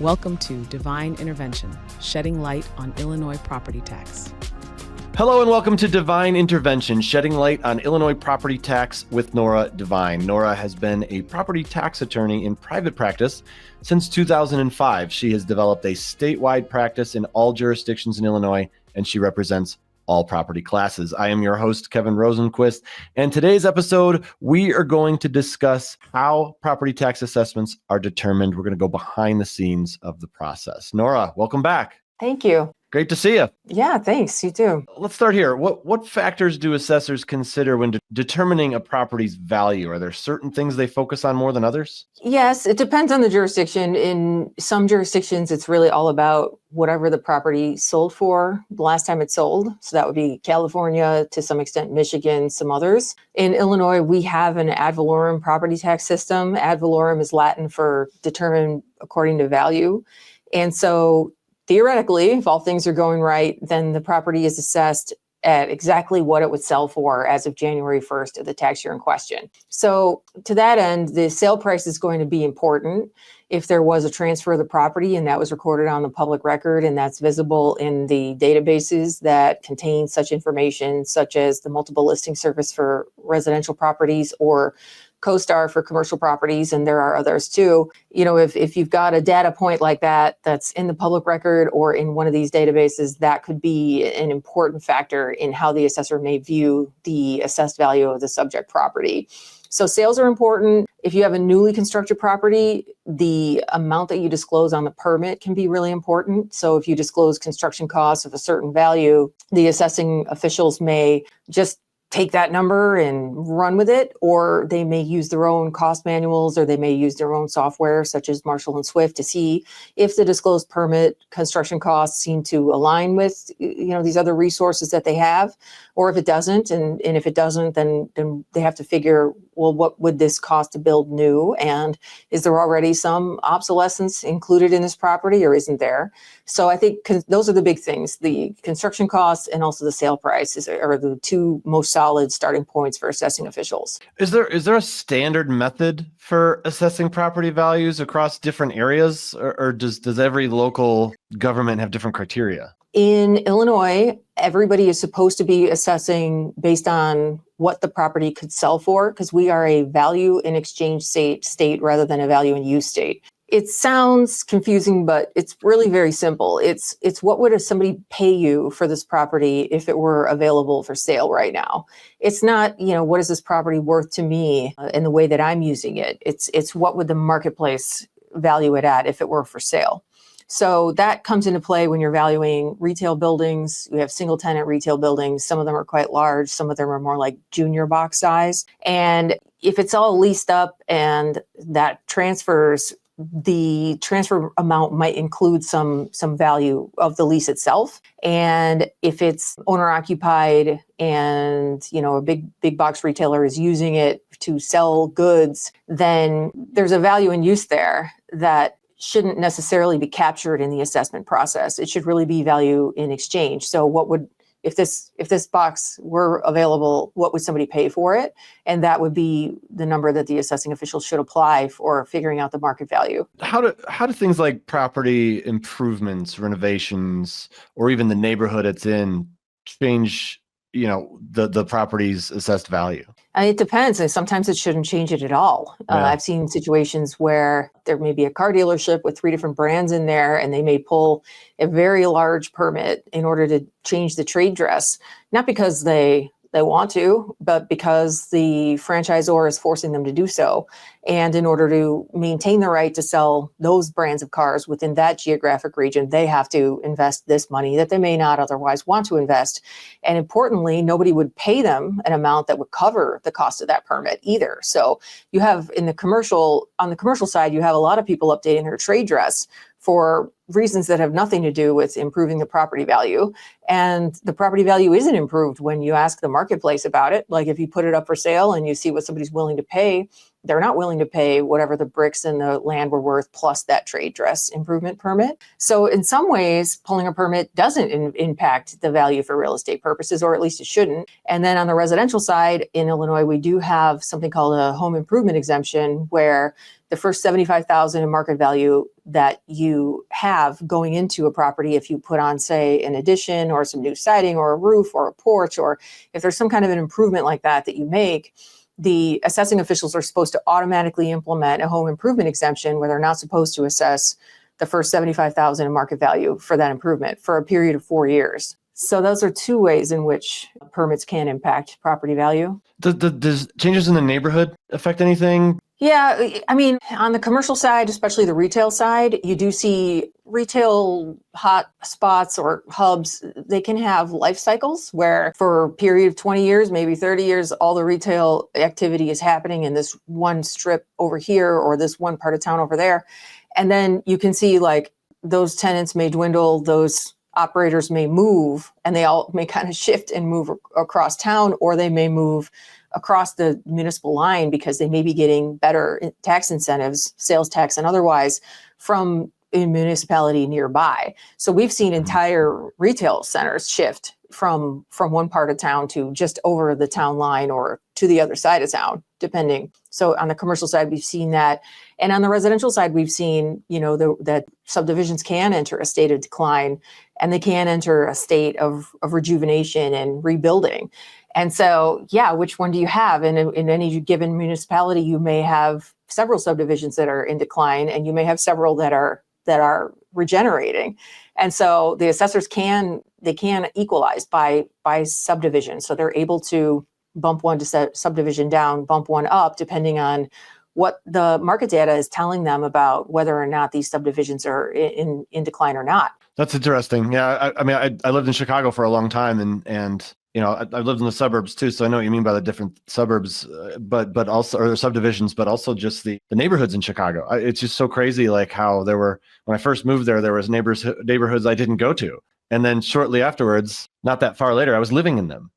Welcome to Devine Intervention, shedding light on Illinois property tax. Hello and welcome to Devine Intervention, shedding light on Illinois property tax with Nora Devine. Nora has been a property tax attorney in private practice since 2005. She has developed a statewide practice in all jurisdictions in Illinois, and she represents all property classes. I am your host, Kevin Rosenquist, and today's episode, we are going to discuss how property tax assessments are determined. We're going to go behind the scenes of the process. Nora, welcome back. Thank you. Great to see you. Yeah, thanks. You too. Let's start here. What factors do assessors consider when determining a property's value? Are there certain things they focus on more than others? Yes, it depends on the jurisdiction. In some jurisdictions, it's really all about whatever the property sold for the last time it sold. So that would be California, to some extent, Michigan, some others. In Illinois, we have an ad valorem property tax system. Ad valorem is Latin for determined according to value. And so theoretically, if all things are going right, then the property is assessed at exactly what it would sell for as of January 1st of the tax year in question. So to that end, the sale price is going to be important. If there was a transfer of the property and that was recorded on the public record and that's visible in the databases that contain such information, such as the multiple listing service for residential properties or CoStar for commercial properties, and there are others too. You know, if you've got a data point like that that's in the public record or in one of these databases, that could be an important factor in how the assessor may view the assessed value of the subject property. So sales are important. If you have a newly constructed property, the amount that you disclose on the permit can be really important. So if you disclose construction costs of a certain value, the assessing officials may just take that number and run with it, or they may use their own cost manuals, or they may use their own software such as Marshall and Swift to see if the disclosed permit construction costs seem to align with, these other resources that they have, or if it doesn't. And if it doesn't, then they have to figure, well, what would this cost to build new? And is there already some obsolescence included in this property or isn't there? So I think those are the big things. The construction costs and also the sale price are the two most solid starting points for assessing officials. Is there a standard method for assessing property values across different areas, or does every local government have different criteria? In Illinois, everybody is supposed to be assessing based on what the property could sell for, because we are a value in exchange state rather than a value in use state. It sounds confusing, but it's really very simple. It's what would somebody pay you for this property if it were available for sale right now? It's not, what is this property worth to me in the way that I'm using it? It's what would the marketplace value it at if it were for sale? So that comes into play when you're valuing retail buildings. We have single tenant retail buildings. Some of them are quite large. Some of them are more like junior box size. And if it's all leased up and that transfers, the transfer amount might include some value of the lease itself. And if it's owner occupied and, a big box retailer is using it to sell goods, then there's a value in use there that shouldn't necessarily be captured in the assessment process. It should really be value in exchange. So if this box were available, what would somebody pay for it? And that would be the number that the assessing official should apply for figuring out the market value. How do things like property improvements, renovations, or even the neighborhood it's in change, the property's assessed value? It depends. And sometimes it shouldn't change it at all. Yeah. I've seen situations where there may be a car dealership with 3 different brands in there, and they may pull a very large permit in order to change the trade dress, not because they want to, but because the franchisor is forcing them to do so. And in order to maintain the right to sell those brands of cars within that geographic region, they have to invest this money that they may not otherwise want to invest. And importantly, nobody would pay them an amount that would cover the cost of that permit either. So you have on the commercial side, you have a lot of people updating their trade dress for reasons that have nothing to do with improving the property value. And the property value isn't improved when you ask the marketplace about it. Like if you put it up for sale and you see what somebody's willing to pay, they're not willing to pay whatever the bricks and the land were worth plus that trade dress improvement permit. So in some ways, pulling a permit doesn't impact the value for real estate purposes, or at least it shouldn't. And then on the residential side in Illinois, we do have something called a home improvement exemption, where the first $75,000 in market value that you have going into a property, if you put on, say, an addition or some new siding or a roof or a porch, or if there's some kind of an improvement like that you make, the assessing officials are supposed to automatically implement a home improvement exemption where they're not supposed to assess the first $75,000 in market value for that improvement for a period of 4 years. So those are two ways in which permits can impact property value. Does changes in the neighborhood affect anything? Yeah, I mean, on the commercial side, especially the retail side, you do see retail hot spots or hubs. They can have life cycles where for a period of 20 years, maybe 30 years, all the retail activity is happening in this one strip over here or this one part of town over there. And then you can see like those tenants may dwindle, those operators may move, and they all may kind of shift and move across town, or they may move across the municipal line because they may be getting better tax incentives, sales tax and otherwise, from a municipality nearby. So we've seen entire retail centers shift from one part of town to just over the town line or to the other side of town, depending. So on the commercial side, we've seen that. And on the residential side, we've seen, that subdivisions can enter a state of decline, and they can enter a state of rejuvenation and rebuilding. And so, which one do you have? And in any given municipality, you may have several subdivisions that are in decline, and you may have several that are regenerating. And so the assessors can equalize by subdivision. So they're able to bump one subdivision down, bump one up, depending on what the market data is telling them about whether or not these subdivisions are in decline or not. That's interesting. Yeah, I mean, I lived in Chicago for a long time, and I lived in the suburbs too, so I know what you mean by the different suburbs, but also, or the subdivisions, but also just the neighborhoods in Chicago. It's just so crazy, like how when I first moved there was neighborhoods I didn't go to. And then shortly afterwards, not that far later, I was living in them,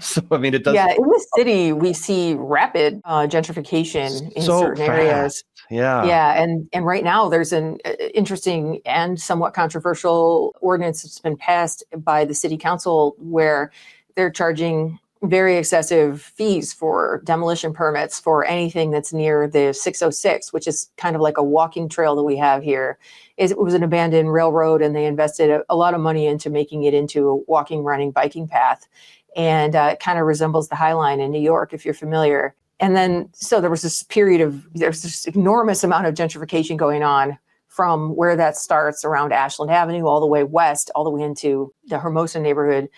So, I mean, it does. Yeah, in the city, we see rapid gentrification in certain areas. Yeah. Yeah. And right now there's an interesting and somewhat controversial ordinance that's been passed by the city council where they're charging very excessive fees for demolition permits for anything that's near the 606, which is kind of like a walking trail that we have here. It was an abandoned railroad, and they invested a lot of money into making it into a walking, running, biking path. And it kind of resembles the High Line in New York, if you're familiar. And then, so there was there's this enormous amount of gentrification going on from where that starts around Ashland Avenue, all the way west, all the way into the Hermosa neighborhood.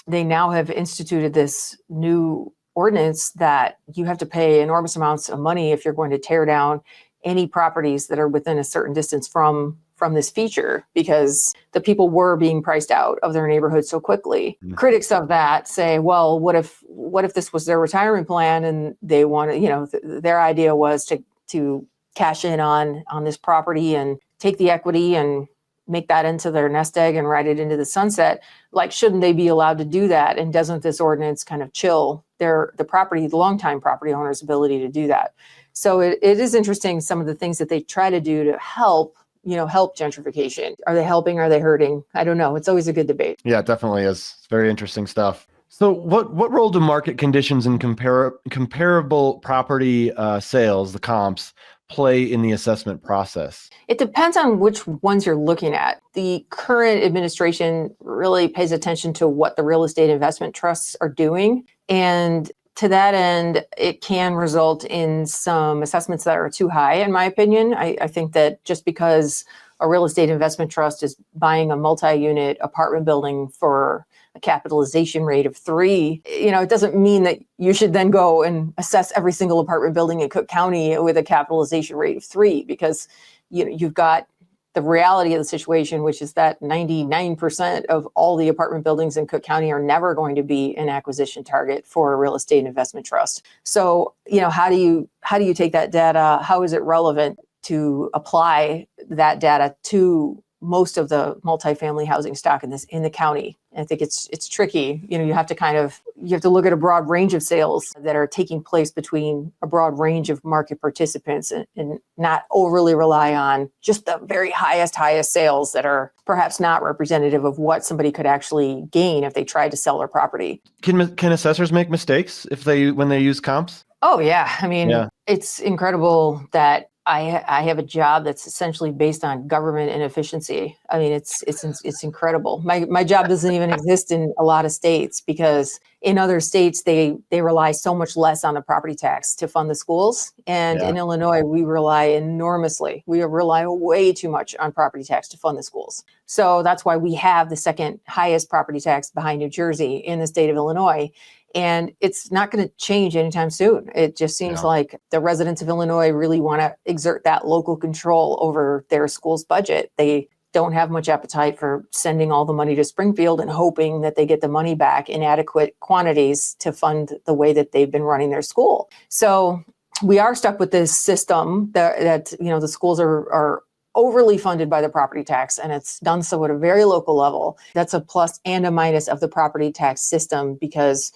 They now have instituted this new ordinance that you have to pay enormous amounts of money if you're going to tear down any properties that are within a certain distance from this feature, because the people were being priced out of their neighborhood so quickly. Mm-hmm. Critics of that say, well, what if this was their retirement plan and they wanted, their idea was to cash in on this property and take the equity and make that into their nest egg and ride it into the sunset. Like, shouldn't they be allowed to do that? And doesn't this ordinance kind of chill the longtime property owner's ability to do that? So it is interesting, some of the things that they try to do to help gentrification. Are they helping? Are they hurting? I don't know. It's always a good debate. Yeah, it definitely is. It's very interesting stuff. So what role do market conditions and comparable property sales, the comps, play in the assessment process? It depends on which ones you're looking at. The current administration really pays attention to what the real estate investment trusts are doing. And to that end, it can result in some assessments that are too high, in my opinion. I think that just because a real estate investment trust is buying a multi-unit apartment building for a capitalization rate of 3, it doesn't mean that you should then go and assess every single apartment building in Cook County with a capitalization rate of 3, because you've got the reality of the situation, which is that 99% of all the apartment buildings in Cook County are never going to be an acquisition target for a real estate investment trust. So, how do you take that data? How is it relevant to apply that data to most of the multifamily housing stock in the county. And I think it's tricky. You have to look at a broad range of sales that are taking place between a broad range of market participants and not overly rely on just the very highest sales that are perhaps not representative of what somebody could actually gain if they tried to sell their property. Can assessors make mistakes when they use comps? Oh yeah. I mean, It's incredible that I have a job that's essentially based on government inefficiency. I mean, it's incredible. My job doesn't even exist in a lot of states because in other states, they rely so much less on the property tax to fund the schools. And in Illinois, we rely enormously. We rely way too much on property tax to fund the schools. So that's why we have the second highest property tax behind New Jersey in the state of Illinois. And it's not going to change anytime soon. It just seems like the residents of Illinois really want to exert that local control over their school's budget. They don't have much appetite for sending all the money to Springfield and hoping that they get the money back in adequate quantities to fund the way that they've been running their school. So we are stuck with this system that the schools are overly funded by the property tax, and it's done so at a very local level. That's a plus and a minus of the property tax system because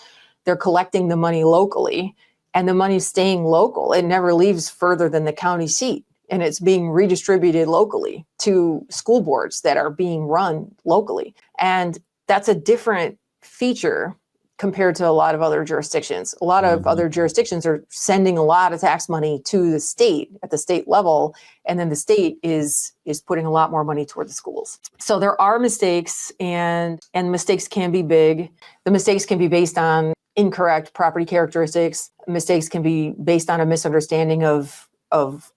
they're collecting the money locally and the money's staying local. It never leaves further than the county seat, and it's being redistributed locally to school boards that are being run locally. And that's a different feature compared to a lot of other jurisdictions. A lot of other jurisdictions are sending a lot of tax money to the state at the state level, and then the state is putting a lot more money toward the schools. So there are mistakes, and mistakes can be big. The mistakes can be based on incorrect property characteristics. Mistakes can be based on a misunderstanding of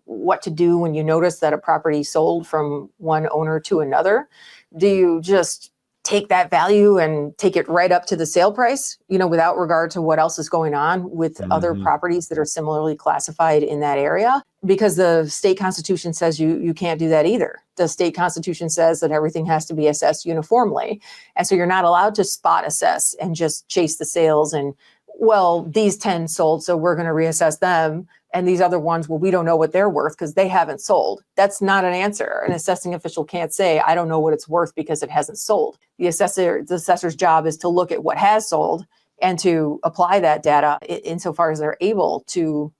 what to do when you notice that a property sold from one owner to another. Do you just take that value and take it right up to the sale price, without regard to what else is going on with other properties that are similarly classified in that area? Because the state constitution says you can't do that either. The state constitution says that everything has to be assessed uniformly. And so you're not allowed to spot assess and just chase the sales and, well, these 10 sold, so we're going to reassess them. And these other ones, well, we don't know what they're worth because they haven't sold. That's not an answer. An assessing official can't say, I don't know what it's worth because it hasn't sold. The assessor's job is to look at what has sold and to apply that data insofar as they're able to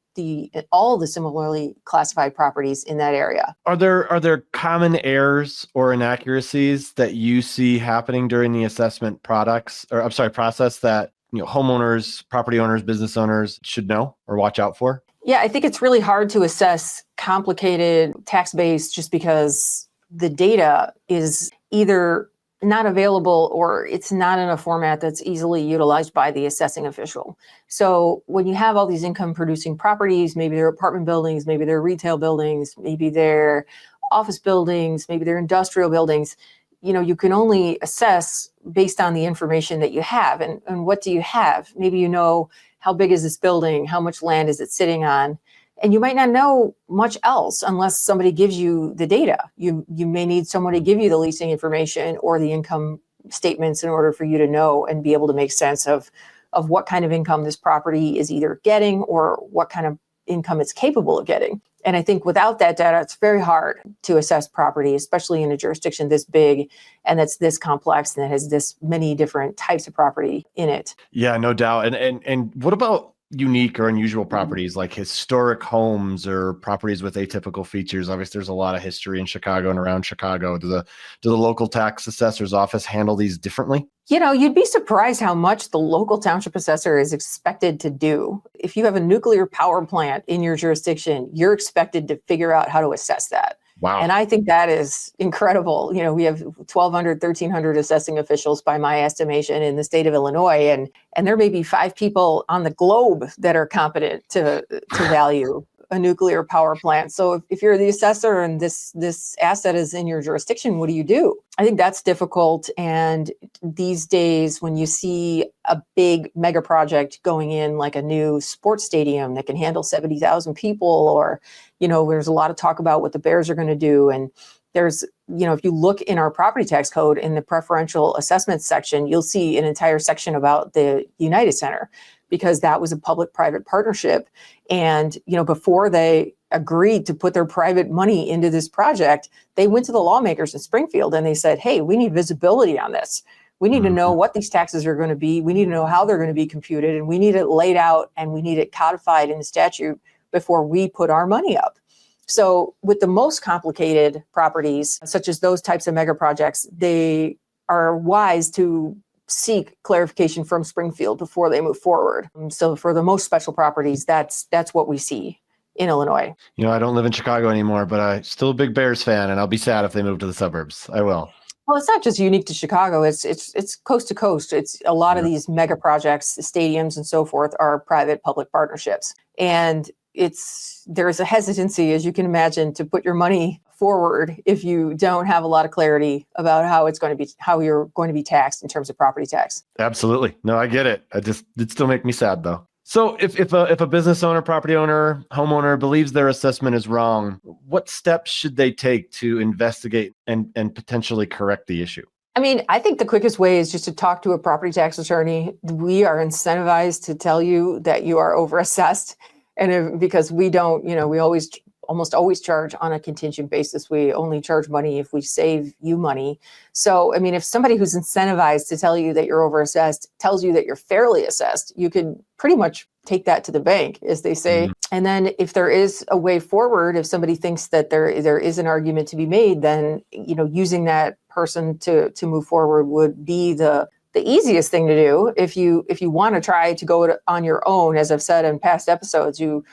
all the similarly classified properties in that area. Are there common errors or inaccuracies that you see happening during the assessment process that homeowners, property owners, business owners should know or watch out for? Yeah, I think it's really hard to assess complicated tax base just because the data is either not available or it's not in a format that's easily utilized by the assessing official. So when you have all these income producing properties, maybe they're apartment buildings, maybe they're retail buildings, maybe they're office buildings, maybe they're industrial buildings, you can only assess based on the information that you have. And what do you have? Maybe how big is this building? How much land is it sitting on? And you might not know much else unless somebody gives you the data. You may need someone to give you the leasing information or the income statements in order for you to know and be able to make sense of what kind of income this property is either getting or what kind of income it's capable of getting. And I think without that data, it's very hard to assess property, especially in a jurisdiction this big and that's this complex and that has this many different types of property in it. Yeah, no doubt. And what about unique or unusual properties like historic homes or properties with atypical features? Obviously, there's a lot of history in Chicago and around Chicago. Do the local tax assessor's office handle these differently? You'd be surprised how much the local township assessor is expected to do. If you have a nuclear power plant in your jurisdiction, you're expected to figure out how to assess that. Wow. And I think that is incredible. We have 1,200, 1,300 assessing officials by my estimation in the state of Illinois. And there may be 5 people on the globe that are competent to value a nuclear power plant. So if you're the assessor and this asset is in your jurisdiction, what do you do? I think that's difficult. And these days, when you see a big mega project going in, like a new sports stadium that can handle 70,000 people, or, there's a lot of talk about what the Bears are going to do. And there's, if you look in our property tax code in the preferential assessment section, you'll see an entire section about the United Center, because that was a public-private partnership. And, before they agreed to put their private money into this project, they went to the lawmakers in Springfield and they said, hey, we need visibility on this. We need to know what these taxes are going to be. We need to know how they're going to be computed, and we need it laid out and we need it codified in the statute before we put our money up. So with the most complicated properties, such as those types of mega projects, they are wise to seek clarification from Springfield before they move forward. So for the most special properties, that's what we see in Illinois. I don't live in Chicago anymore, but I'm still a big Bears fan, and I'll be sad if they move to the suburbs. I will. Well, it's not just unique to Chicago. It's coast to coast. It's a lot of these mega projects, stadiums and so forth are private-public partnerships. And there's a hesitancy, as you can imagine, to put your money forward if you don't have a lot of clarity about how you're going to be taxed in terms of property tax. Absolutely. No, I get it. It still make me sad though. So if a business owner, property owner, homeowner believes their assessment is wrong, what steps should they take to investigate and potentially correct the issue? I mean, I think the quickest way is just to talk to a property tax attorney. We are incentivized to tell you that you are overassessed. And because we don't, we almost always charge on a contingent basis. We only charge money if we save you money. So, I mean, if somebody who's incentivized to tell you that you're overassessed tells you that you're fairly assessed, you could pretty much take that to the bank, as they say. And then if there is a way forward, if somebody thinks that there is an argument to be made, then, using that person to move forward would be the easiest thing to do. If you want to try to go on your own, as I've said in past episodes, you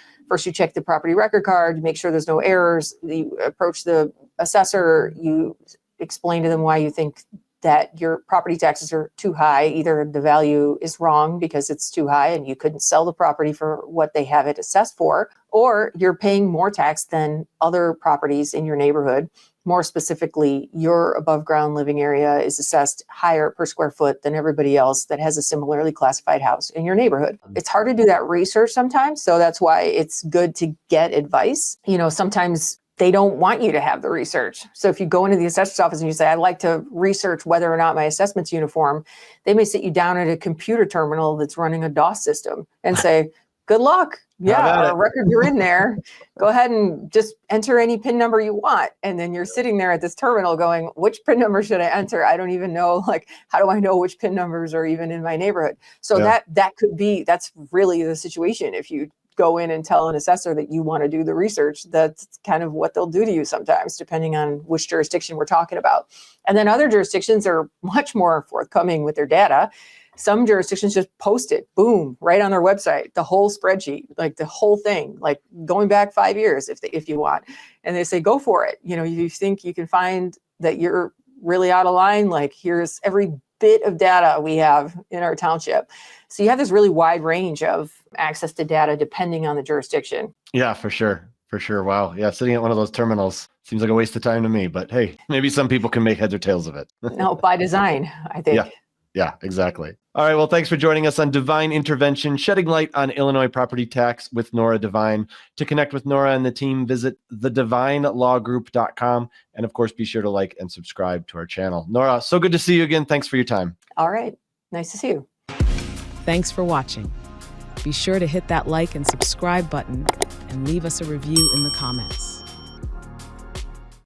check the property record card, you make sure there's no errors, you approach the assessor, you explain to them why you think that your property taxes are too high. Either the value is wrong because it's too high and you couldn't sell the property for what they have it assessed for, or you're paying more tax than other properties in your neighborhood. More specifically, your above ground living area is assessed higher per square foot than everybody else that has a similarly classified house in your neighborhood. It's hard to do that research sometimes. So that's why it's good to get advice. Sometimes they don't want you to have the research. So if you go into the assessor's office and you say, I'd like to research whether or not my assessment's uniform, they may sit you down at a computer terminal that's running a DOS system and say, good luck. Yeah, our record, you're in there. Go ahead and just enter any PIN number you want. And then you're sitting there at this terminal going, which PIN number should I enter? I don't even know, how do I know which PIN numbers are even in my neighborhood? So that's really the situation. If you go in and tell an assessor that you want to do the research, that's kind of what they'll do to you sometimes, depending on which jurisdiction we're talking about. And then other jurisdictions are much more forthcoming with their data. Some jurisdictions just post it, boom, right on their website, the whole spreadsheet, the whole thing, going back 5 years if you want. And they say, go for it. You think you can find that you're really out of line, here's every bit of data we have in our township. So you have this really wide range of access to data depending on the jurisdiction. Yeah, for sure. For sure. Wow. Yeah. Sitting at one of those terminals seems like a waste of time to me, but hey, maybe some people can make heads or tails of it. No, by design, I think. Yeah, exactly. All right. Well, thanks for joining us on Devine Intervention, shedding light on Illinois property tax with Nora Devine. To connect with Nora and the team, visit thedivinelawgroup.com. And of course, be sure to like and subscribe to our channel. Nora, so good to see you again. Thanks for your time. All right. Nice to see you. Thanks for watching. Be sure to hit that like and subscribe button and leave us a review in the comments.